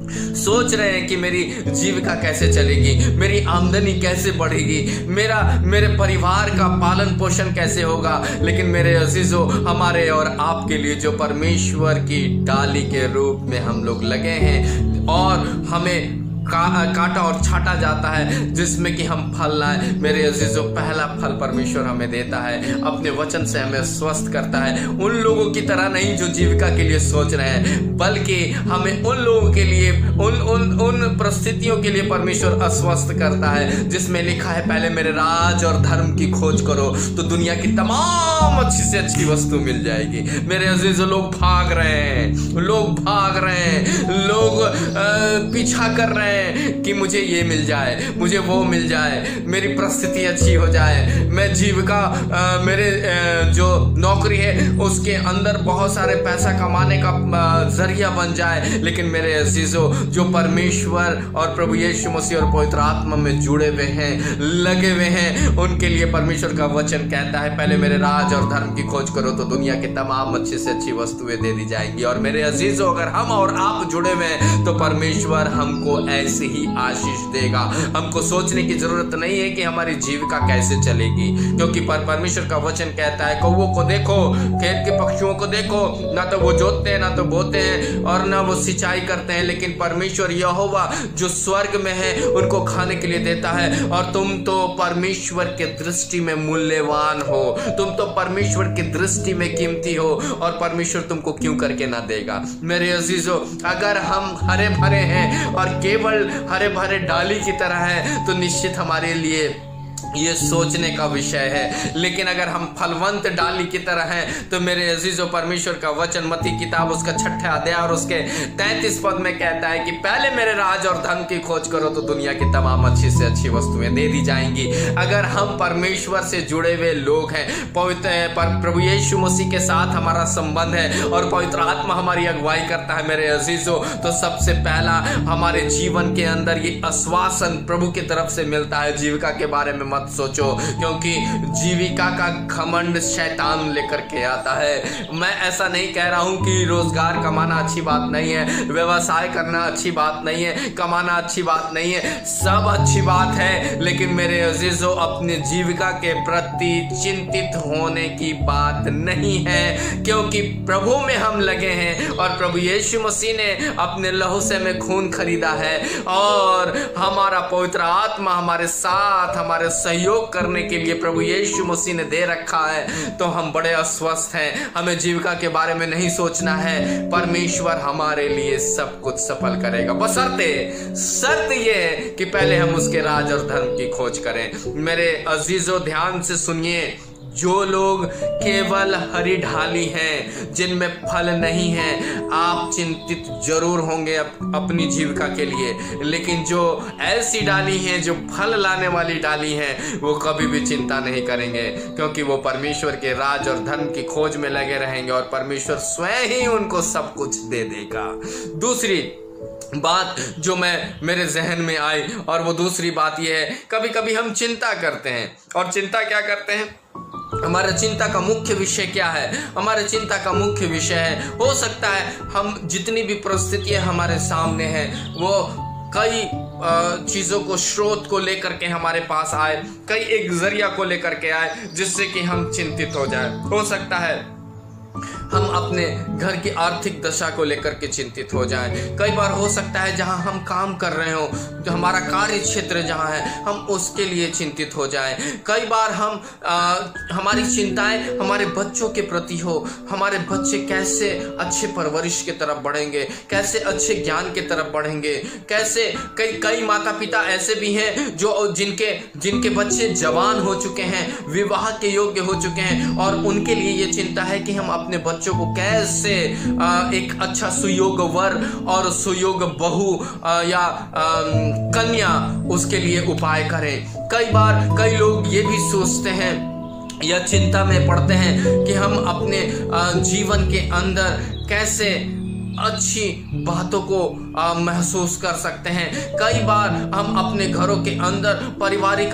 सोच रहे हैं कि मेरी जीविका कैसे चलेगी, मेरी आमदनी कैसे बढ़ेगी, मेरे परिवार का पालन पोषण कैसे होगा। लेकिन मेरे अजीजों हमारे और आपके लिए जो परमेश्वर की डाली के रूप में हम लोग लगे हैं और हमें काटा और छाटा जाता है जिसमें कि हम फल लाए, मेरे अजीजों पहला फल परमेश्वर हमें देता है, अपने वचन से हमें स्वस्थ करता है। उन लोगों की तरह नहीं जो जीविका के लिए सोच रहे हैं, बल्कि हमें उन लोगों के लिए उन परिस्थितियों के लिए परमेश्वर अस्वस्थ करता है जिसमें लिखा है पहले मेरे राज और धर्म की खोज करो तो दुनिया की तमाम अच्छी से अच्छी वस्तु मिल जाएगी। मेरे अजीजों लोग भाग रहे हैं, लोग भाग रहे हैं, लोग पीछा कर रहे हैं कि मुझे ये मिल जाए, मुझे वो मिल जाए, मेरी परिस्थिति अच्छी हो जाए, मैं जीविका मेरे जो नौकरी है उसके अंदर बहुत सारे पैसा कमाने का जरिया बन जाए। लेकिन मेरे अजीजों जो परमेश्वर और प्रभु यीशु मसीह और पवित्र आत्मा में जुड़े हुए हैं, लगे हुए हैं, उनके लिए परमेश्वर का वचन कहता है पहले मेरे राज और धर्म की खोज करो तो दुनिया की तमाम अच्छी से अच्छी वस्तुएं दे दी जाएंगी। और मेरे अजीजों अगर हम और आप जुड़े हुए हैं तो परमेश्वर हमको ऐसे ही आशीष देगा। हमको सोचने की जरूरत नहीं है कि हमारी जीविका कैसे चलेगी, क्योंकि परमेश्वर का वचन कहता है कौवों को देखो, खेत के पक्षियों को देखो, ना तो वो जोतते हैं, ना तो बोते हैं और ना वो सिंचाई करते हैं, लेकिन परमेश्वर यहोवा जो स्वर्ग में है उनको खाने के लिए देता है। और तुम तो परमेश्वर के दृष्टि में मूल्यवान हो, तुम तो परमेश्वर की दृष्टि में कीमती हो और परमेश्वर तुमको क्यों करके ना देगा। मेरे अजीजों अगर हम हरे भरे हैं और केवल हरे भरे डाली की तरह है तो निश्चित हमारे लिए ये सोचने का विषय है। लेकिन अगर हम फलवंत डाली की तरह हैं तो मेरे अजीजों परमेश्वर का वचन मत्ती किताब उसका 6 अध्याय और उसके 33 पद में कहता है कि पहले मेरे राज और धन की खोज करो तो दुनिया की तमाम अच्छी से अच्छी वस्तुएं दे दी जाएंगी। अगर हम परमेश्वर से जुड़े हुए लोग हैं, पवित्र प्रभु यीशु मसीह के साथ हमारा संबंध है और पवित्र आत्मा हमारी अगुवाई करता है मेरे अजीजों, तो सबसे पहला हमारे जीवन के अंदर ये आश्वासन प्रभु की तरफ से मिलता है। जीविका के बारे में मत सोचो, क्योंकि जीविका का घमंड शैतान लेकर के आता है। मैं ऐसा नहीं कह रहा हूं कि रोजगार कमाना अच्छी बात नहीं है, व्यवसाय करना अच्छी बात नहीं है, कमाना अच्छी बात नहीं है, सब अच्छी बात है। लेकिन मेरे अजीजों अपने जीविका के प्रति चिंतित होने की बात नहीं है, क्योंकि प्रभु में हम लगे हैं और प्रभु यीशु मसीह ने अपने लहू से हमें खून खरीदा है और हमारा पवित्र आत्मा हमारे साथ हमारे सहयोग करने के लिए प्रभु यीशु मसीह ने दे रखा है। तो हम बड़े अस्वस्थ हैं, हमें जीविका के बारे में नहीं सोचना है, परमेश्वर हमारे लिए सब कुछ सफल करेगा, बशर्ते शर्त ये है कि पहले हम उसके राज और धर्म की खोज करें। मेरे अजीजों ध्यान से सुनिए, जो लोग केवल हरी ढाली हैं, जिनमें फल नहीं है, आप चिंतित जरूर होंगे अपनी जीविका के लिए। लेकिन जो ऐसी डाली हैं जो फल लाने वाली डाली हैं, वो कभी भी चिंता नहीं करेंगे, क्योंकि वो परमेश्वर के राज और धर्म की खोज में लगे रहेंगे और परमेश्वर स्वयं ही उनको सब कुछ दे देगा। दूसरी बात जो मेरे जहन में आई और वो दूसरी बात यह है, कभी कभी हम चिंता करते हैं और चिंता क्या करते हैं, हमारा चिंता का मुख्य विषय क्या है? हमारे चिंता का मुख्य विषय है, हो सकता है हम जितनी भी परिस्थितियां हमारे सामने हैं वो कई चीज़ों को, स्रोत को लेकर के हमारे पास आए, कई एक जरिया को लेकर के आए जिससे कि हम चिंतित हो जाए। हो सकता है हम अपने घर की आर्थिक दशा को लेकर के चिंतित हो जाएं। कई बार हो सकता है जहां हम काम कर रहे हो, जो हमारा कार्य क्षेत्र जहां है, हम उसके लिए चिंतित हो जाएं। कई बार हम हमारी चिंताएं हमारे बच्चों के प्रति हो, हमारे बच्चे कैसे अच्छे परवरिश की तरफ बढ़ेंगे, कैसे अच्छे ज्ञान की तरफ बढ़ेंगे, कैसे कई माता पिता ऐसे भी हैं जो जिनके बच्चे जवान हो चुके हैं, विवाह के योग्य हो चुके हैं, और उनके लिए ये चिंता है कि हम अपने बच्चों को कैसे एक अच्छा सुयोग वर और सुयोग बहू या कन्या उसके लिए उपाय करें। कई बार कई लोग ये भी सोचते हैं या चिंता में पड़ते हैं कि हम अपने जीवन के अंदर कैसे अच्छी बातों को महसूस कर सकते हैं। कई बार हम अपने घरों के अंदर पारिवारिक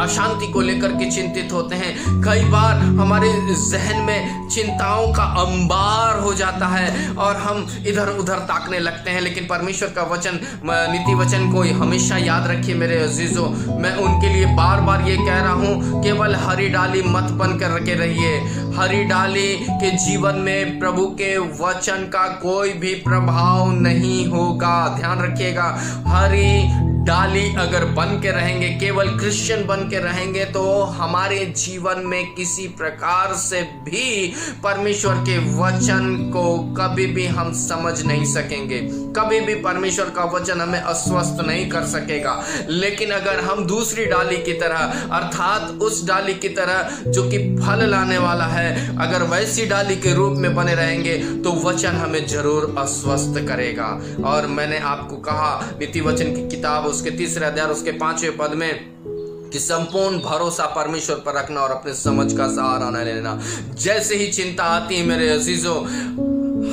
अशांति को लेकर के चिंतित होते हैं। कई बार हमारे जहन में चिंताओं का अंबार हो जाता है और हम इधर उधर ताकने लगते हैं। लेकिन परमेश्वर का वचन, नीति वचन को हमेशा याद रखिए मेरे अजीजों। मैं उनके लिए बार बार ये कह रहा हूँ, केवल हरी डाली मत बन कर के रहिए। हरी डाली के जीवन में प्रभु के वचन का कोई भी प्रभाव नहीं होगा। ध्यान रखिएगा, हरी डाली अगर बन के रहेंगे, केवल क्रिश्चियन बन के रहेंगे, तो हमारे जीवन में किसी प्रकार से भी परमेश्वर के वचन को कभी भी हम समझ नहीं सकेंगे। कभी भी परमेश्वर का वचन हमें अस्वस्थ नहीं कर सकेगा। लेकिन अगर हम दूसरी डाली की तरह, अर्थात उस डाली की तरह जो कि फल लाने वाला है, अगर वैसी डाली के रूप में बने रहेंगे तो वचन हमें जरूर अस्वस्थ करेगा। और मैंने आपको कहा नीति वचन की किताब उसके 3 अध्याय उसके 5वें पद में कि संपूर्ण भरोसा परमेश्वर पर रखना और अपने समझ का सहारा न लेना। जैसे ही चिंता आती है मेरे अजीजों,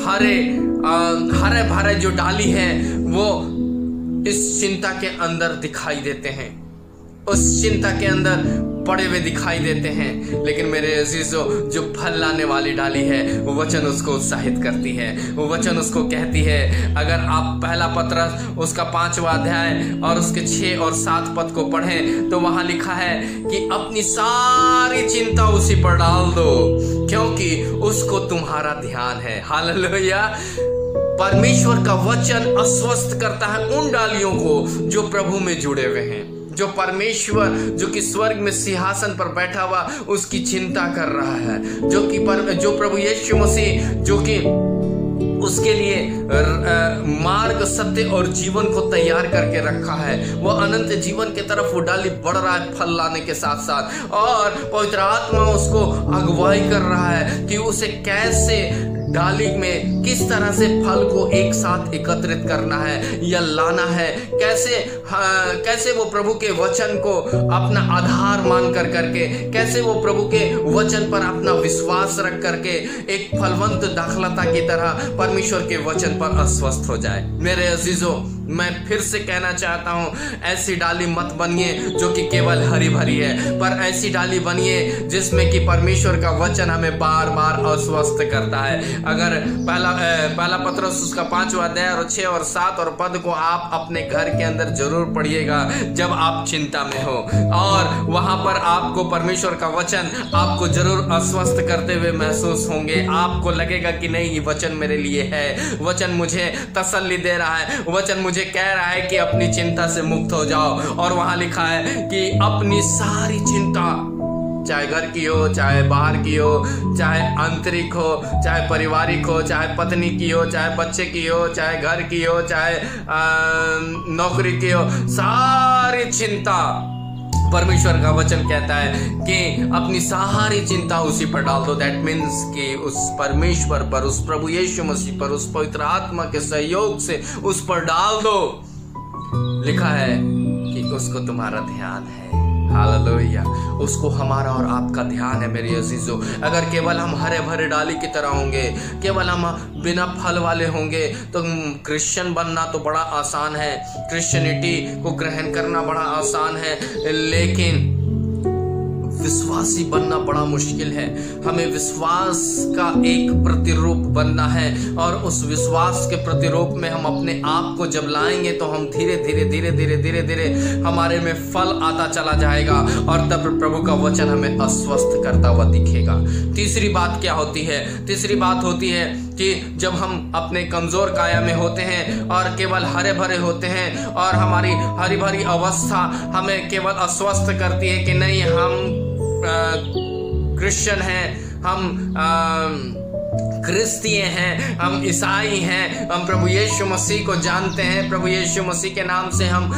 हरे भरे जो डाली है वो इस चिंता के अंदर दिखाई देते हैं, उस चिंता के अंदर पड़े हुए दिखाई देते हैं। लेकिन मेरे अजीजों, जो फल लाने वाली डाली है वो वचन उसको उत्साहित करती है, वो वचन उसको कहती है। अगर आप पहला पत्रस उसका 5वां अध्याय और उसके 6 और 7 पद को पढ़ें तो वहां लिखा है कि अपनी सारी चिंता उसी पर डाल दो क्योंकि उसको तुम्हारा ध्यान है। हालेलुया। परमेश्वर का वचन अस्वस्थ करता है उन डालियों को जो प्रभु में जुड़े हुए हैं, जो परमेश्वर जो कि स्वर्ग में सिंहासन पर बैठा हुआ उसकी चिंता कर रहा है, जो प्रभु यीशु मसीह जो कि उसके लिए मार्ग, सत्य और जीवन को तैयार करके रखा है, वो अनंत जीवन की तरफ वो डाली बढ़ रहा है फल लाने के साथ साथ। और पवित्र आत्मा उसको अगुवाई कर रहा है कि उसे कैसे डाली में किस तरह से फल को एक साथ एकत्रित करना है या लाना है, कैसे वो प्रभु के वचन को अपना आधार मान कर करके, कैसे वो प्रभु के वचन पर अपना विश्वास रख करके एक फलवंत दाखलता की तरह परमेश्वर के वचन पर अस्वस्थ हो जाए। मेरे अजीजों, मैं फिर से कहना चाहता हूं, ऐसी डाली मत बनिए जो कि केवल हरी भरी है, पर ऐसी डाली बनिए जिसमें कि परमेश्वर का वचन हमें बार बार अस्वस्थ करता है। अगर पहला पत्रस उसका 5वां अध्याय और 6 और 7 और पद को आप अपने घर के अंदर जरूर पढ़िएगा जब आप चिंता में हो, और वहां पर आपको परमेश्वर का वचन आपको जरूर अस्वस्थ करते हुए महसूस होंगे। आपको लगेगा कि नहीं, ये वचन मेरे लिए है, वचन मुझे तसल्ली दे रहा है, वचन मुझे कह रहा है कि अपनी चिंता से मुक्त हो जाओ। और वहां लिखा है कि अपनी सारी चिंता, चाहे घर की हो, चाहे बाहर की हो, चाहे आंतरिक हो, चाहे पारिवारिक हो, चाहे पत्नी की हो, चाहे बच्चे की हो, चाहे घर की हो, चाहे नौकरी की हो, सारी चिंता परमेश्वर का वचन कहता है कि अपनी सारी चिंता उसी पर डाल दो। दैट मीन्स कि उस परमेश्वर पर, उस प्रभु यीशु मसीह पर, उस पवित्र आत्मा के सहयोग से उस पर डाल दो। लिखा है कि उसको तुम्हारा ध्यान है। हालेलुया। उसको हमारा और आपका ध्यान है मेरे अजीजों। अगर केवल हम हरे भरे डाली की तरह होंगे, केवल हम बिना फल वाले होंगे, तो क्रिश्चियन बनना तो बड़ा आसान है, क्रिश्चियनिटी को ग्रहण करना बड़ा आसान है, लेकिन विश्वासी बनना बड़ा मुश्किल है। हमें विश्वास का एक प्रतिरूप बनना है, और उस विश्वास के प्रतिरूप में हम अपने आप को जब लाएंगे तो हम धीरे धीरे धीरे धीरे धीरे धीरे हमारे में फल आता चला जाएगा, और तब प्रभु का वचन हमें अस्वस्थ करता हुआ दिखेगा। तीसरी बात क्या होती है? तीसरी बात होती है कि जब हम अपने कमजोर काया में होते हैं और केवल हरे भरे होते हैं, और हमारी हरी भरी अवस्था हमें केवल अस्वस्थ करती है कि नहीं, हम क्रिश्चियन हैं, हम क्रिस्तीय हैं, हम ईसाई हैं, हम प्रभु यीशु मसीह को जानते हैं, प्रभु यीशु मसीह के नाम से हम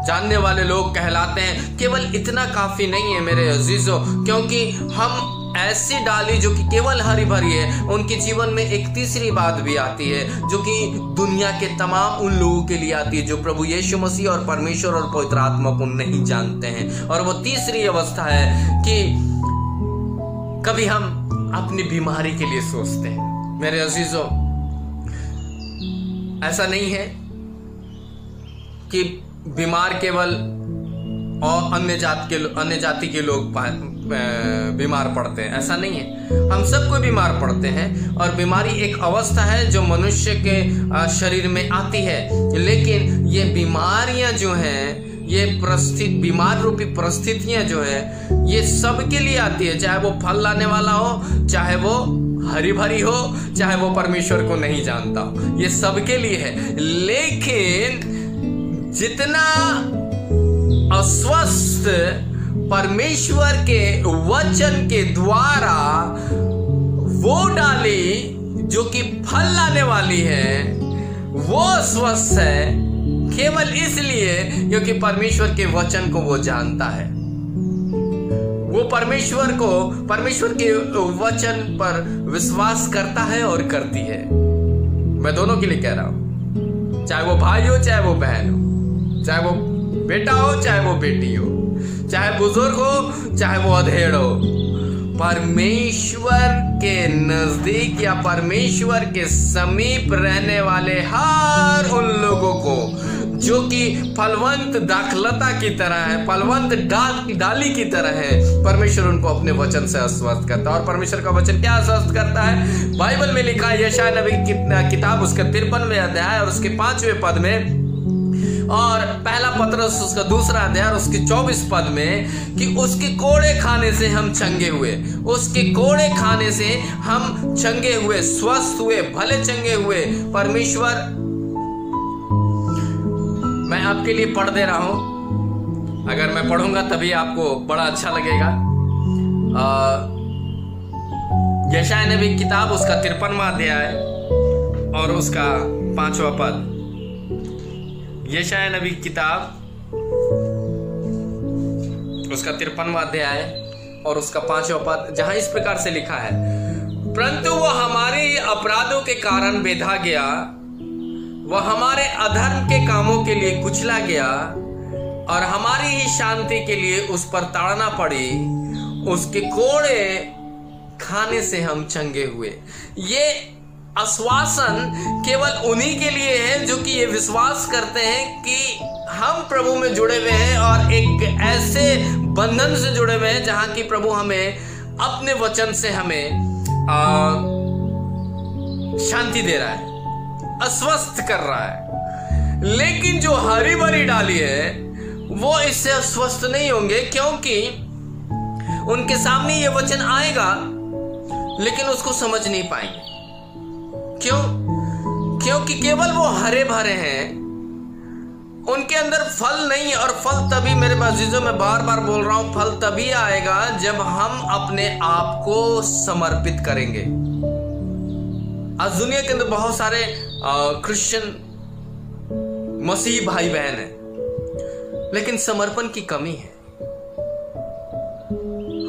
जानने वाले लोग कहलाते हैं। केवल इतना काफी नहीं है मेरे अजीजों, क्योंकि हम ऐसी डाली जो कि केवल हरी भरी है, उनके जीवन में एक तीसरी बात भी आती है जो कि दुनिया के तमाम उन लोगों के लिए आती है जो प्रभु यीशु मसीह और परमेश्वर और पवित्र आत्मा को नहीं जानते हैं। और वो तीसरी अवस्था है कि कभी हम अपनी बीमारी के लिए सोचते हैं। मेरे अजीजों, ऐसा नहीं है कि बीमार केवल और अन्य जाति के लोग बीमार पड़ते हैं, ऐसा नहीं है। हम सब कोई बीमार पड़ते हैं, और बीमारी एक अवस्था है जो मनुष्य के शरीर में आती है। लेकिन ये बीमारियां जो हैं, ये बीमार रूपी परिस्थितियां जो है, ये सबके लिए आती है, चाहे वो फल लाने वाला हो, चाहे वो हरी भरी हो, चाहे वो परमेश्वर को नहीं जानता हो, ये सबके लिए है। लेकिन जितना अस्वस्थ परमेश्वर के वचन के द्वारा वो डाली जो कि फल लाने वाली है, वो अस्वस्थ है केवल इसलिए क्योंकि परमेश्वर के वचन को वो जानता है। वो परमेश्वर के वचन पर विश्वास करता है और करती है। मैं दोनों के लिए कह रहा हूं, चाहे वो भाई हो, चाहे वो बहन हो, चाहे वो बेटा हो, चाहे वो बेटी हो, चाहे बुजुर्ग हो, चाहे वो अधेड़ हो। परमेश्वर के नजदीक या परमेश्वर के समीप रहने वाले हर उन लोगों को जो कि फलवंत दाखलता की तरह है, फलवंत डाली की तरह है, परमेश्वर उनको अपने वचन से आश्वस्त करता है। और परमेश्वर का वचन क्या आश्वस्त करता है? बाइबल में लिखा है यशायाह नबी की किताब उसका 53वें अध्याय और उसके 5वें पद में, और पहला पतरस उसका 2रा अध्याय और उसके 24 पद में, कि उसके कोड़े खाने से हम चंगे हुए, उसके कोड़े खाने से हम चंगे हुए, स्वस्थ हुए, भले चंगे हुए। परमेश्वर, मैं आपके लिए पढ़ दे रहा हूं, अगर मैं पढ़ूंगा तभी आपको बड़ा अच्छा लगेगा। यशायाह नबी की किताब उसका 53वां अध्याय और उसका 5वां पद। यशायाह नबी की किताब उसका 53वां अध्याय और उसका 5वां पद, जहां इस प्रकार से लिखा है, परंतु वह हमारे अपराधों के कारण बेधा गया, वह हमारे अधर्म के कामों के लिए कुचला गया, और हमारी ही शांति के लिए उस पर ताड़ना पड़ी, उसके कोड़े खाने से हम चंगे हुए। ये आश्वासन केवल उन्हीं के लिए है जो कि ये विश्वास करते हैं कि हम प्रभु में जुड़े हुए हैं और एक ऐसे बंधन से जुड़े हुए हैं जहां की प्रभु हमें अपने वचन से हमें शांति दे रहा है, अस्वस्थ कर रहा है। लेकिन जो हरी भरी डाली है वो इससे अस्वस्थ नहीं होंगे, क्योंकि उनके सामने ये वचन आएगा लेकिन उसको समझ नहीं पाएंगे। क्यों? क्योंकि केवल वो हरे भरे हैं, उनके अंदर फल नहीं। और फल तभी, मेरे अजीजों, मैं बार बार बोल रहा हूं, फल तभी आएगा जब हम अपने आप को समर्पित करेंगे। आज दुनिया के अंदर बहुत सारे क्रिश्चियन मसीह भाई बहन हैं, लेकिन समर्पण की कमी है।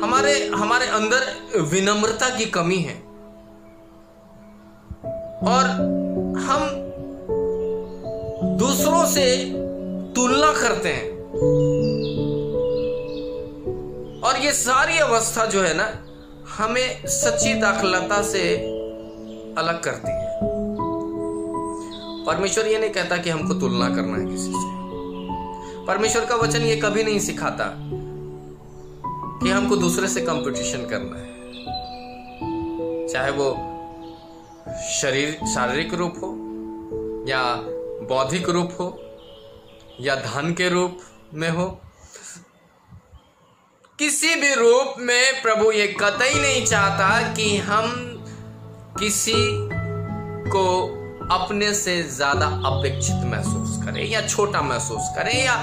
हमारे अंदर विनम्रता की कमी है, और हम दूसरों से तुलना करते हैं, और ये सारी अवस्था जो है ना, हमें सच्ची दाखलता से अलग करती है। परमेश्वर ये नहीं कहता कि हमको तुलना करना है किसी से। परमेश्वर का वचन ये कभी नहीं सिखाता कि हमको दूसरे से कंपटीशन करना है, चाहे वो शारीरिक रूप हो या बौद्धिक रूप हो या धन के रूप में हो, किसी भी रूप में प्रभु ये कतई नहीं चाहता कि हम किसी को अपने से ज्यादा अपेक्षित महसूस करें या छोटा महसूस करें या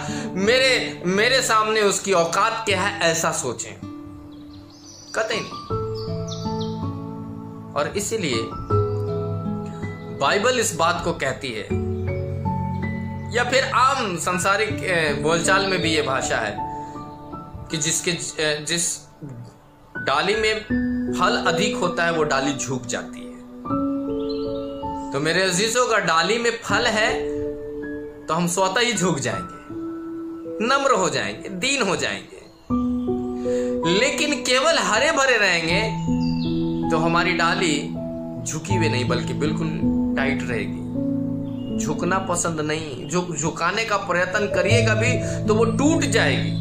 मेरे सामने उसकी औकात क्या है ऐसा सोचें, कतई नहीं। और इसीलिए बाइबल इस बात को कहती है, या फिर आम सांसारिक बोलचाल में भी ये भाषा है कि जिस डाली में फल अधिक होता है वो डाली झुक जाती है। तो मेरे अजीजों, अगर डाली में फल है तो हम स्वतः ही झुक जाएंगे, नम्र हो जाएंगे, दीन हो जाएंगे। लेकिन केवल हरे भरे रहेंगे तो हमारी डाली झुकी हुई नहीं बल्कि बिल्कुल टाइट रहेगी। झुकना पसंद नहीं, झुकाने का प्रयत्न करिएगा भी तो वो टूट जाएगी,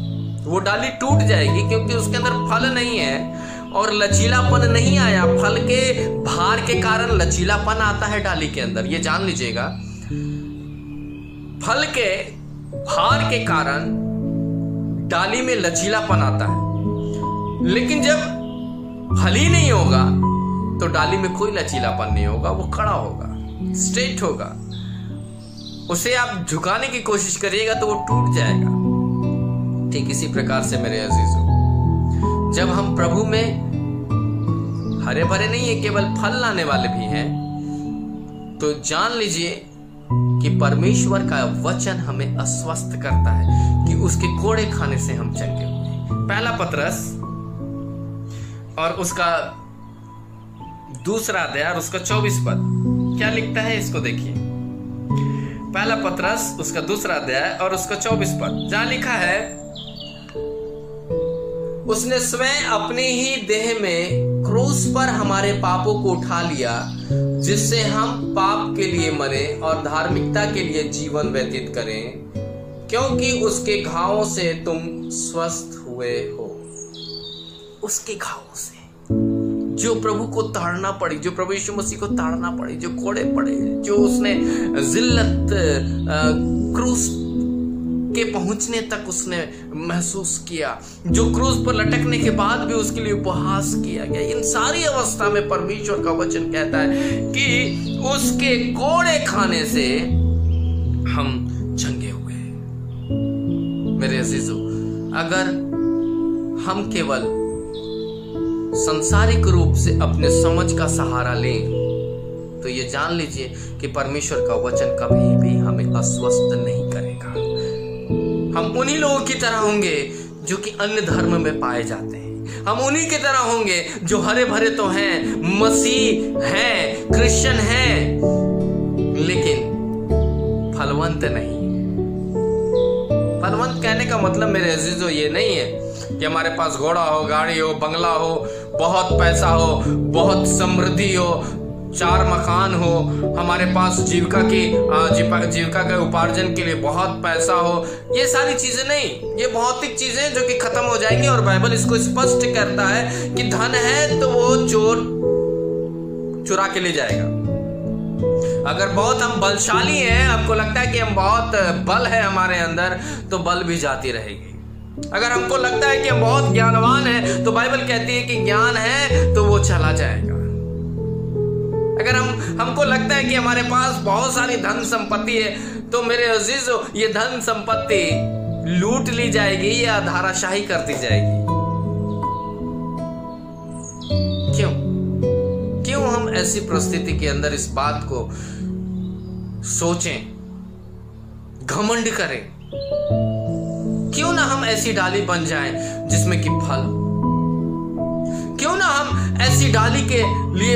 वो डाली टूट जाएगी, क्योंकि उसके अंदर फल नहीं है और लचीलापन नहीं आया। फल के भार के कारण लचीलापन आता है डाली के अंदर, ये जान लीजिएगा। फल के भार के कारण डाली में लचीलापन आता है, लेकिन जब फल ही नहीं होगा तो डाली में कोई लचीलापन नहीं होगा, वो खड़ा होगा, स्ट्रेट होगा। उसे आप झुकाने की कोशिश करिएगा तो वो टूट जाएगा। ठीक इसी प्रकार से मेरे अजीजों, जब हम प्रभु में हरे भरे नहीं है, केवल फल लाने वाले भी हैं, तो जान लीजिए कि परमेश्वर का वचन हमें आश्वस्त करता है कि उसके कोड़े खाने से हम चंगे हुए। पहला पतरस और उसका दूसरा अध्याय और उसका 24 पद क्या लिखता है, इसको देखिए। पहला पतरस उसका दूसरा अध्याय और उसका 24 पद, जहां लिखा है, उसने स्वयं अपने ही देह में क्रूस पर हमारे पापों को उठा लिया, जिससे हम पाप के लिए मरे और धार्मिकता के लिए जीवन व्यतीत करें, क्योंकि उसके घावों से तुम स्वस्थ हुए हो। उसके घावों से जो प्रभु को ताड़ना पड़ी, जो प्रभु यीशु मसीह को ताड़ना पड़ी, जो कोड़े पड़े, जो उसने जिल्लत क्रूस के पहुंचने तक उसने महसूस किया, जो क्रूस पर लटकने के बाद भी उसके लिए उपहास किया गया, इन सारी अवस्था में परमेश्वर का वचन कहता है कि उसके कोड़े खाने से हम चंगे हुए। मेरे अजीजों, अगर हम केवल सांसारिक रूप से अपने समझ का सहारा लें तो ये जान लीजिए कि परमेश्वर का वचन कभी भी हमें अस्वस्थ नहीं करेगा। हम उन्हीं लोगों की तरह होंगे जो कि अन्य धर्म में पाए जाते हैं। हम उन्हीं की तरह होंगे जो हरे भरे तो हैं, मसीह हैं, क्रिश्चियन हैं, लेकिन फलवंत नहीं। फलवंत कहने का मतलब मेरे अजीजों ये नहीं है कि हमारे पास घोड़ा हो, गाड़ी हो, बंगला हो, बहुत पैसा हो, बहुत समृद्धि हो, 4 मकान हो, हमारे पास जीविका के उपार्जन के लिए बहुत पैसा हो। ये सारी चीजें नहीं, ये भौतिक चीजें जो कि खत्म हो जाएंगी। और बाइबल इसको स्पष्ट करता है कि धन है तो वो चोर चुरा के ले जाएगा। अगर बहुत हम बलशाली हैं, आपको लगता है कि हम बहुत बल है हमारे अंदर, तो बल भी जाती रहेगी। अगर हमको लगता है कि हम बहुत ज्ञानवान हैं, तो बाइबल कहती है कि ज्ञान है तो वो चला जाएगा। अगर हमको लगता है कि हमारे पास बहुत सारी धन संपत्ति है, तो मेरे अजीजों, ये धन संपत्ति लूट ली जाएगी या धाराशाही कर दी जाएगी। क्यों हम ऐसी परिस्थिति के अंदर इस बात को सोचें, घमंड करें? क्यों ना हम ऐसी डाली बन जाएं जिसमें कि फल हो? क्यों ना हम ऐसी डाली के लिए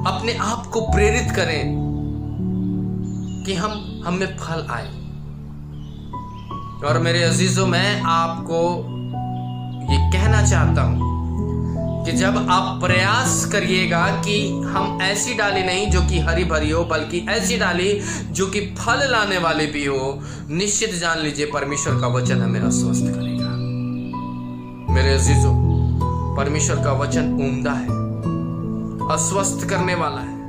अपने आप को प्रेरित करें कि हम में फल आए? और मेरे अजीजों, मैं आपको ये कहना चाहता हूं कि जब आप प्रयास करिएगा कि हम ऐसी डाली नहीं जो कि हरी भरी हो, बल्कि ऐसी डाली जो कि फल लाने वाली भी हो, निश्चित जान लीजिए परमेश्वर का वचन हमें आश्वस्त करेगा। मेरे अजीजों, परमेश्वर का वचन उम्दा है, अस्वस्थ करने वाला है,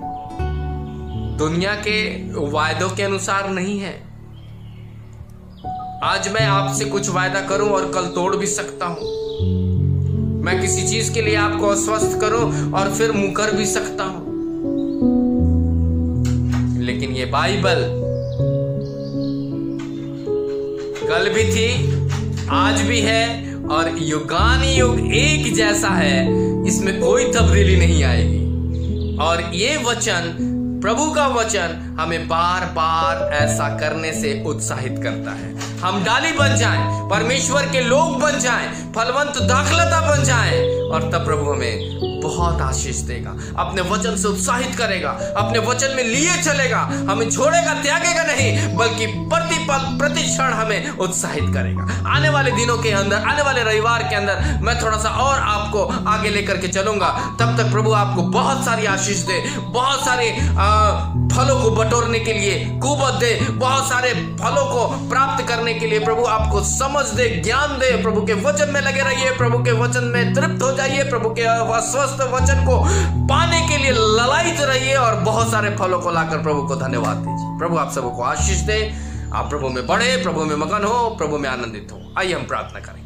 दुनिया के वायदों के अनुसार नहीं है। आज मैं आपसे कुछ वायदा करूं और कल तोड़ भी सकता हूं। मैं किसी चीज के लिए आपको अस्वस्थ करूं और फिर मुकर भी सकता हूं। लेकिन ये बाइबल कल भी थी, आज भी है और युगानुयुग एक जैसा है। इसमें कोई तब्दीली नहीं आएगी। और ये वचन, प्रभु का वचन, हमें बार बार ऐसा करने से उत्साहित करता है। हम डाली बन जाएं, परमेश्वर के लोग बन जाएं, फलवंत दाखलता बन जाएं, और तब प्रभु हमें बहुत आशीष देगा, अपने वचन से उत्साहित करेगा, अपने वचन में लिए चलेगा, हमें छोड़ेगा, त्यागेगा नहीं, बल्कि प्रतिपल प्रति क्षण हमें उत्साहित करेगा। आने वाले दिनों के अंदर, आने वाले रविवार के अंदर मैं थोड़ा सा और आपको आगे लेकर के चलूंगा। तब तक प्रभु आपको बहुत सारी आशीष दे, बहुत सारे फलों को बटोरने के लिए कुवत दे, बहुत सारे फलों को प्राप्त करने के लिए प्रभु आपको समझ दे, ज्ञान दे। प्रभु के वचन में लगे रहिए, प्रभु के वचन में तृप्त हो जाइए, प्रभु के स्वस्थ वचन को पाने के लिए ललायित रहिए और बहुत सारे फलों को लाकर प्रभु को धन्यवाद दीजिए। प्रभु आप सबको आशीष दे, आप प्रभु में बढ़े, प्रभु में मगन हो, प्रभु में आनंदित हो। आइए हम प्रार्थना करेंगे।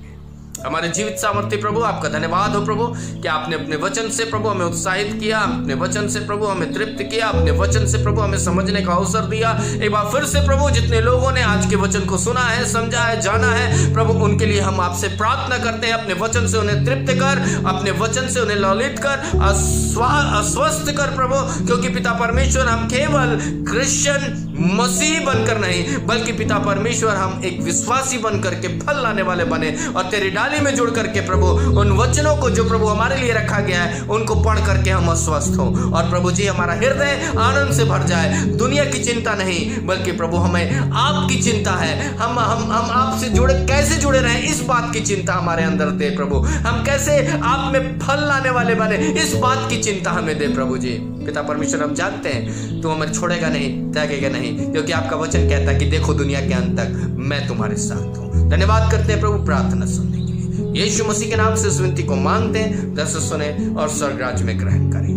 हमारे जीवित सामर्थ्य प्रभु, आपका धन्यवाद हो प्रभु कि आपने अपने वचन से प्रभु हमें उत्साहित किया, अपने वचन से प्रभु हमें तृप्त किया, अपने वचन से प्रभु हमें समझने का अवसर दिया। एक बार फिर से प्रभु, जितने लोगों ने आज के वचन को सुना है, समझा है, जाना है, प्रभु उनके लिए हम आपसे प्रार्थना करते हैं, अपने वचन से उन्हें तृप्त कर, अपने वचन से उन्हें ललित कर, अस्वस्थ कर प्रभु, क्योंकि पिता परमेश्वर हम केवल क्रिश्चियन मसीह बनकर नहीं, बल्कि पिता परमेश्वर हम एक विश्वासी बनकर के फल लाने वाले बने और तेरी डाली में जुड़ करके प्रभु उन वचनों को जो प्रभु हमारे लिए रखा गया है उनको पढ़ करके हम अस्वस्थ हों। और प्रभु जी हमारा हृदय आनंद से भर जाए। दुनिया की चिंता नहीं, बल्कि प्रभु हमें आपकी चिंता है। हम आपसे जुड़े, कैसे जुड़े रहें, इस बात की चिंता हमारे अंदर दे प्रभु। हम कैसे आप में फल लाने वाले बने, इस बात की चिंता हमें दे प्रभु जी। पिता परमेश्वर हम जानते हैं तू हमें छोड़ेगा नहीं, त्यागेगा नहीं, क्योंकि आपका वचन कहता है कि देखो दुनिया के अंत तक मैं तुम्हारे साथ हूं। धन्यवाद करते हैं प्रभु प्रार्थना सुनने के लिए। यीशु मसीह के नाम से इस विनती को मांगते हैं, दर्शन सुने और स्वर्ग राज्य में ग्रहण करें।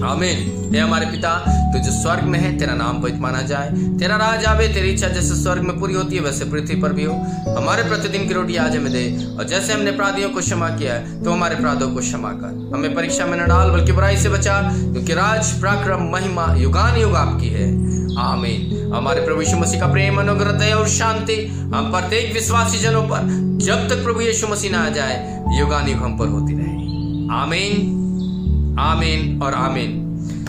आमीन। हे हमारे पिता, तू जो स्वर्ग में है, तेरा नाम पवित्र माना जाए, तेरा राज आवे, तेरी इच्छा जैसे स्वर्ग में पूरी होती है वैसे पृथ्वी पर भी हो। हमारे प्रतिदिन की रोटी आज हमें दे, और जैसे हमने अपराधियों को क्षमा किया है तो हमारे अपराधों को क्षमा कर। हमें परीक्षा में न डाल, बल्कि बुराई से बचा, क्योंकि राज, पराक्रम, महिमा युगानुयुग आपकी है। आमीन। हमारे प्रभु यीशु मसीह का प्रेम, अनुग्रह, दया और शांति हम प्रत्येक विश्वासी जनों पर, जब तक प्रभु यीशु मसीह ना आ जाए, युगानुयुग हम पर होती रहे। आमीन, आमीन और आमीन।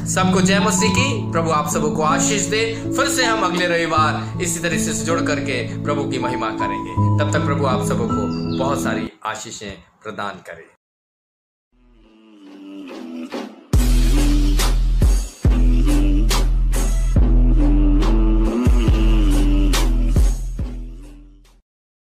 सबको जय मसीह की। प्रभु आप सबको आशीष दे। फिर से हम अगले रविवार इसी तरह से जुड़ करके प्रभु की महिमा करेंगे। तब तक प्रभु आप सबको बहुत सारी आशीषें प्रदान करे।